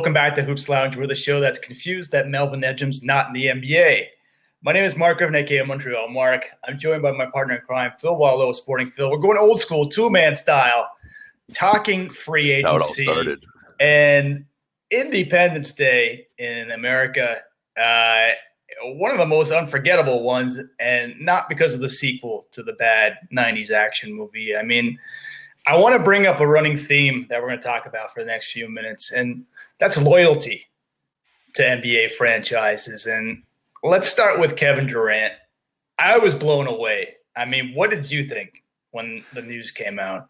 welcome back to Hoops Lounge. We're the show that's confused that Melvin Ejim's not in the NBA. My name is Marc Griffin, aka Montreal Mark. I'm joined by my partner in crime, Phil Boileau, Sporting Phil. We're going old school, two-man style, talking free agency. How it all started. And Independence Day in America, one of the most unforgettable ones, and not because of the sequel to the bad 90s action movie. I mean, I want to bring up a running theme that we're going to talk about for the next few minutes, and that's loyalty to NBA franchises. And let's start with Kevin Durant. I was blown away. I mean, what did you think when the news came out?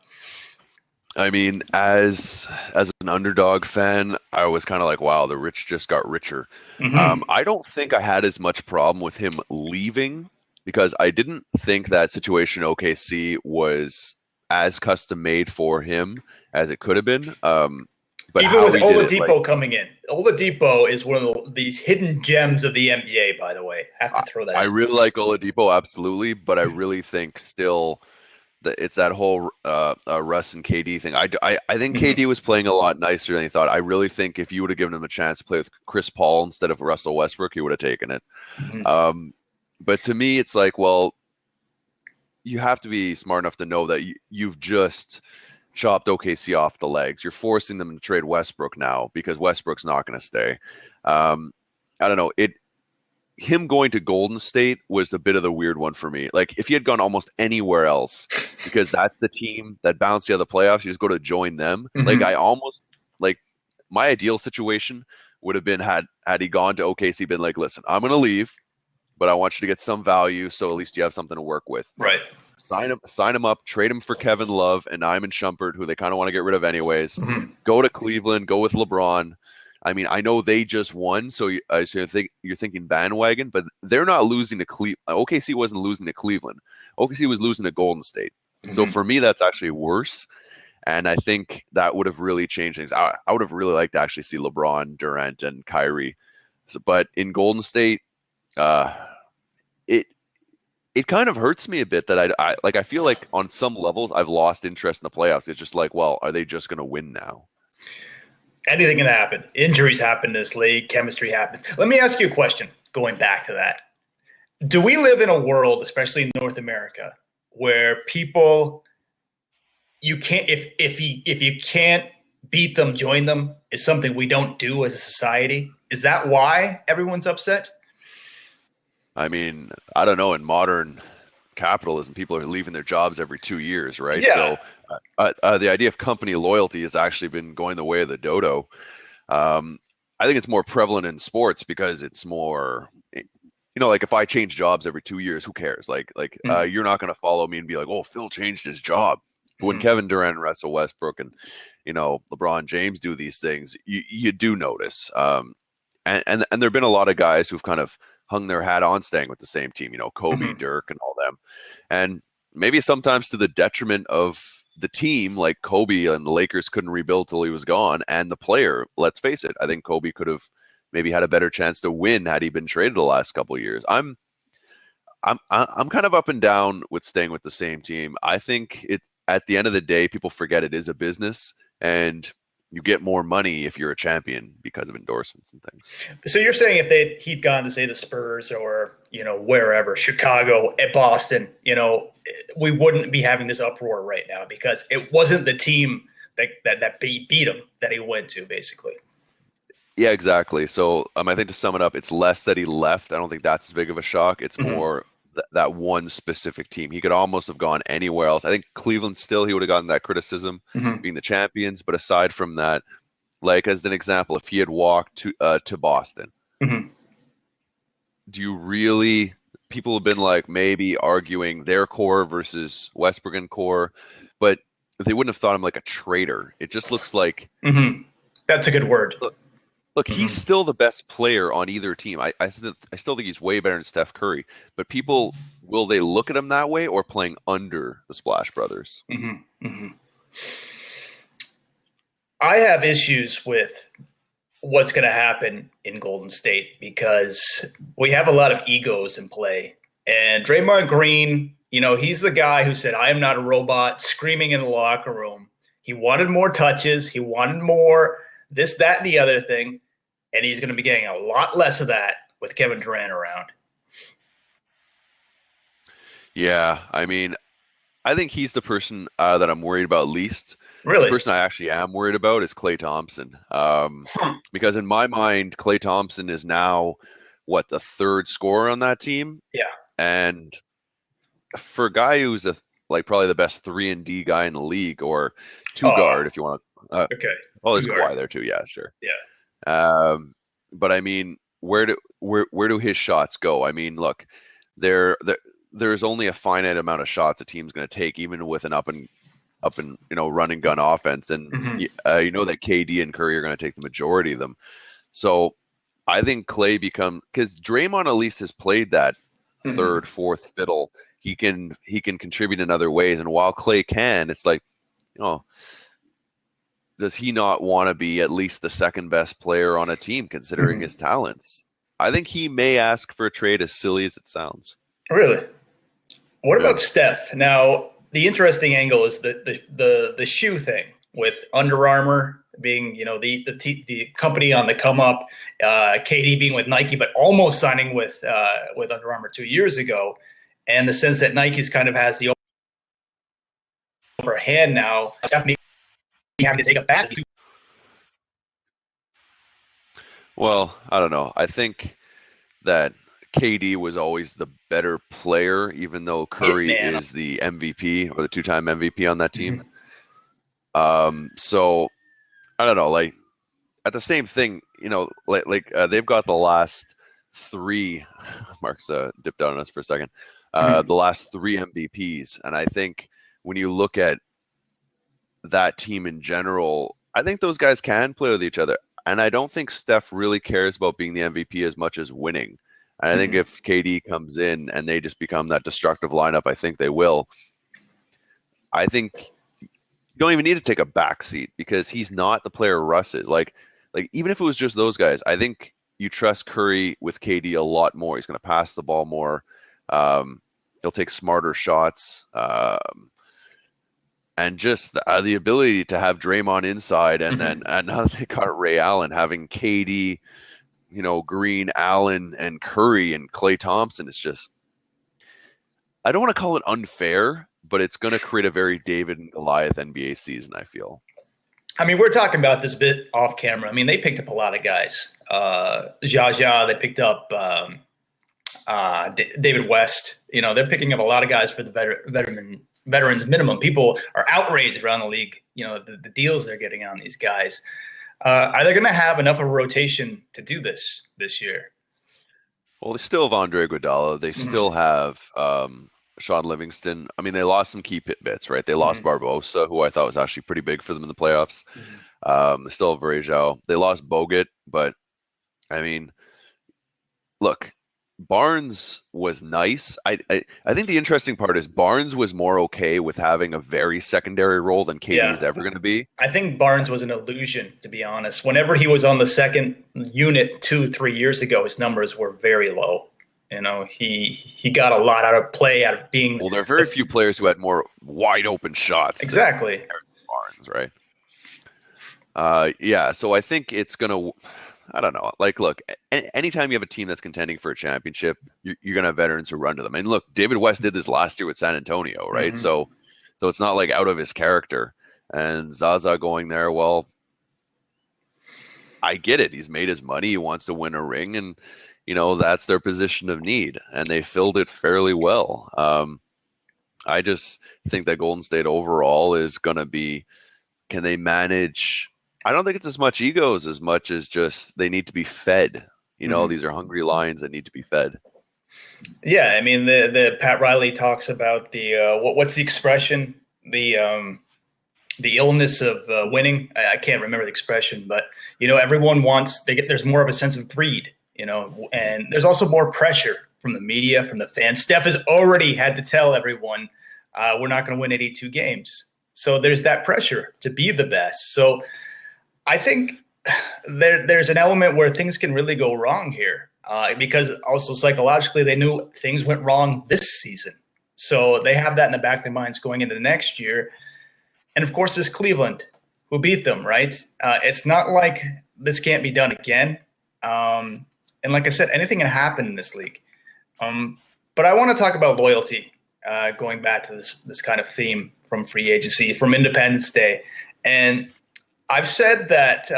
I mean, as an underdog fan, I was kind of like, wow, the rich just got richer. Mm-hmm. I don't think I had as much problem with him leaving because I didn't think that situation in OKC was as custom made for him as it could have been. But even with Oladipo coming in, Oladipo is one of these hidden gems of the NBA. By the way, I have to throw that. I really like Oladipo, absolutely, but I really think still that it's that whole Russ and KD thing. I think KD was playing a lot nicer than he thought. I really think if you would have given him a chance to play with Chris Paul instead of Russell Westbrook, he would have taken it. Mm-hmm. But to me, it's like, well, you have to be smart enough to know that you've just chopped OKC off the legs. You're forcing them to trade Westbrook now because Westbrook's not going to stay. I don't know. Him going to Golden State was a bit of the weird one for me. Like if he had gone almost anywhere else, because that's the team that bounced out of the playoffs, you just go to join them. Mm-hmm. My ideal situation would have been had he gone to OKC, been like, listen, I'm going to leave, but I want you to get some value, so at least you have something to work with. Right. Sign him up, trade him for Kevin Love and Iman Shumpert, who they kind of want to get rid of anyways. Mm-hmm. Go to Cleveland, go with LeBron. I mean, I know they just won, so you're thinking bandwagon, but they're not losing to Cleveland. OKC wasn't losing to Cleveland. OKC was losing to Golden State. Mm-hmm. So for me, that's actually worse. And I think that would have really changed things. I would have really liked to actually see LeBron, Durant, and Kyrie. But in Golden State, it kind of hurts me a bit that I feel like on some levels I've lost interest in the playoffs. It's just like, well, are they just going to win now? Anything can happen. Injuries happen in this league. Chemistry happens. Let me ask you a question going back to that. Do we live in a world, especially in North America, where people you can't if you can't beat them, join them is something we don't do as a society? Is that why everyone's upset? I mean, I don't know. In modern capitalism, people are leaving their jobs every 2 years, right? Yeah. So the idea of company loyalty has actually been going the way of the dodo. I think it's more prevalent in sports because it's more, like if I change jobs every 2 years, who cares? You're not going to follow me and be like, oh, Phil changed his job. But when Kevin Durant and Russell Westbrook and, LeBron James do these things, you do notice. And there've been a lot of guys who've kind of hung their hat on staying with the same team, Kobe, Dirk, and all them. And maybe sometimes to the detriment of the team, like Kobe and the Lakers couldn't rebuild till he was gone, and the player, let's face it, I think Kobe could have maybe had a better chance to win had he been traded the last couple of years. I'm kind of up and down with staying with the same team. I think at the end of the day, people forget it is a business, and you get more money if you're a champion because of endorsements and things. So you're saying if he'd gone to, say, the Spurs or, wherever, Chicago, Boston, we wouldn't be having this uproar right now because it wasn't the team that beat him that he went to, basically. Yeah, exactly. So I think to sum it up, it's less that he left. I don't think that's as big of a shock. It's more that one specific team. He could almost have gone anywhere else. I think Cleveland still, he would have gotten that criticism being the champions. But aside from that, like as an example, if he had walked to Boston, do you really, people have been like maybe arguing their core versus Westbrook and core, but they wouldn't have thought him like a traitor. It just looks like. That's a good word. Look, he's still the best player on either team. I still think he's way better than Steph Curry. But people, will they look at him that way or playing under the Splash Brothers? I have issues with what's going to happen in Golden State because we have a lot of egos in play. And Draymond Green, he's the guy who said, I am not a robot, screaming in the locker room. He wanted more touches. He wanted more this, that, and the other thing, and he's going to be getting a lot less of that with Kevin Durant around. Yeah, I mean, I think he's the person that I'm worried about least. The Really? person I actually am worried about is Klay Thompson. Hmm. Because in my mind, Klay Thompson is now what, the third scorer on that team, Yeah. and for a guy who's like probably the best 3-and-D guy in the league, or two Oh, guard if you want to. okay. Oh, there's Two guard. Kawhi there too. Yeah, sure. Yeah. But I mean, where do his shots go? I mean, look, there's only a finite amount of shots a team's going to take, even with an up and run and gun offense, and Mm-hmm. you know that KD and Curry are going to take the majority of them. So I think Klay because Draymond at least has played that Mm-hmm. third, fourth fiddle. He can contribute in other ways, and while Klay can, it's like, does he not want to be at least the second best player on a team considering Mm-hmm. his talents? I think he may ask for a trade, as silly as it sounds. Really? What Yeah. about Steph? Now, the interesting angle is the shoe thing with Under Armour being, the company on the come up, KD being with Nike, but almost signing with Under Armour 2 years ago, and the sense that Nike's kind of has the upper hand now. Steph maybe having to take a back. Well, I don't know. I think that KD was always the better player, even though Curry Hitman. is the MVP or the two-time MVP on that team. Mm-hmm. So I don't know. Like, at the same thing, they've got the last three. Mark's dipped out on us for a second. Mm-hmm. The last three MVPs, and I think when you look at that team in general, I think those guys can play with each other. And I don't think Steph really cares about being the MVP as much as winning. And I think Mm-hmm. if KD comes in and they just become that destructive lineup, I think they will. I think you don't even need to take a back seat because he's not the player Russ is. Like even if it was just those guys, I think you trust Curry with KD a lot more. He's going to pass the ball more. He'll take smarter shots. And just the ability to have Draymond inside, and Mm-hmm. then and now they got Ray Allen, having KD, Green, Allen, and Curry, and Klay Thompson. It's just, I don't want to call it unfair, but it's going to create a very David and Goliath NBA season, I feel. I mean, we're talking about this bit off camera. I mean, they picked up a lot of guys. Zaza, they picked up David West. They're picking up a lot of guys for the veterans minimum. People are outraged around the league. The deals they're getting on these guys. Are they going to have enough of a rotation to do this year? Well, they still have Andre Iguodala. They Mm-hmm. still have Sean Livingston. I mean, they lost some key bits, right? They lost Barbosa, who I thought was actually pretty big for them in the playoffs. They still have Varejao. They lost Bogut, but I mean, look, Barnes was nice. I think the interesting part is Barnes was more okay with having a very secondary role than KD's ever going to be. I think Barnes was an illusion, to be honest. Whenever he was on the second unit 2-3 years ago, his numbers were very low. He got a lot out of play, out of being. Well, there are very few players who had more wide open shots. Exactly. Than Barnes, right? Yeah. So I think it's gonna. I don't know. Like, look, anytime you have a team that's contending for a championship, you're going to have veterans who run to them. And look, David West did this last year with San Antonio, right? Mm-hmm. So it's not like out of his character. And Zaza going there, well, I get it. He's made his money. He wants to win a ring. And, that's their position of need. And they filled it fairly well. I just think that Golden State overall is going to be, can they manage? I don't think it's as much egos as much as just they need to be fed. These are hungry lions that need to be fed. Yeah, I mean the Pat Riley talks about the what's the expression, the illness of winning. I can't remember the expression, but everyone wants there's more of a sense of greed, and there's also more pressure from the media, from the fans. Steph has already had to tell everyone we're not going to win 82 games, so there's that pressure to be the best. So I think there's an element where things can really go wrong here because also psychologically they knew things went wrong this season. So they have that in the back of their minds going into the next year. And, of course, there's Cleveland. who beat them, right? It's not like this can't be done again. And like I said, anything can happen in this league. But I want to talk about loyalty, going back to this kind of theme from free agency, from Independence Day. And I've said that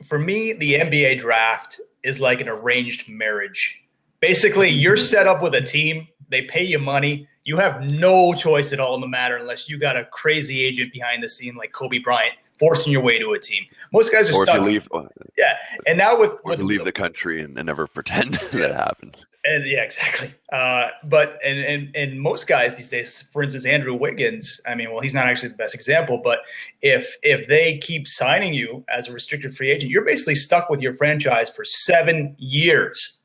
for me, the NBA draft is like an arranged marriage. Basically, you're set up with a team. They pay you money. You have no choice at all in the matter unless you got a crazy agent behind the scene like Kobe Bryant forcing your way to a team. Most guys are Or stuck. to leave, Yeah, and now with leave the country and never pretend that happened. And yeah, exactly. But and most guys these days, for instance, Andrew Wiggins. I mean, well, he's not actually the best example, but if they keep signing you as a restricted free agent, you're basically stuck with your franchise for 7 years.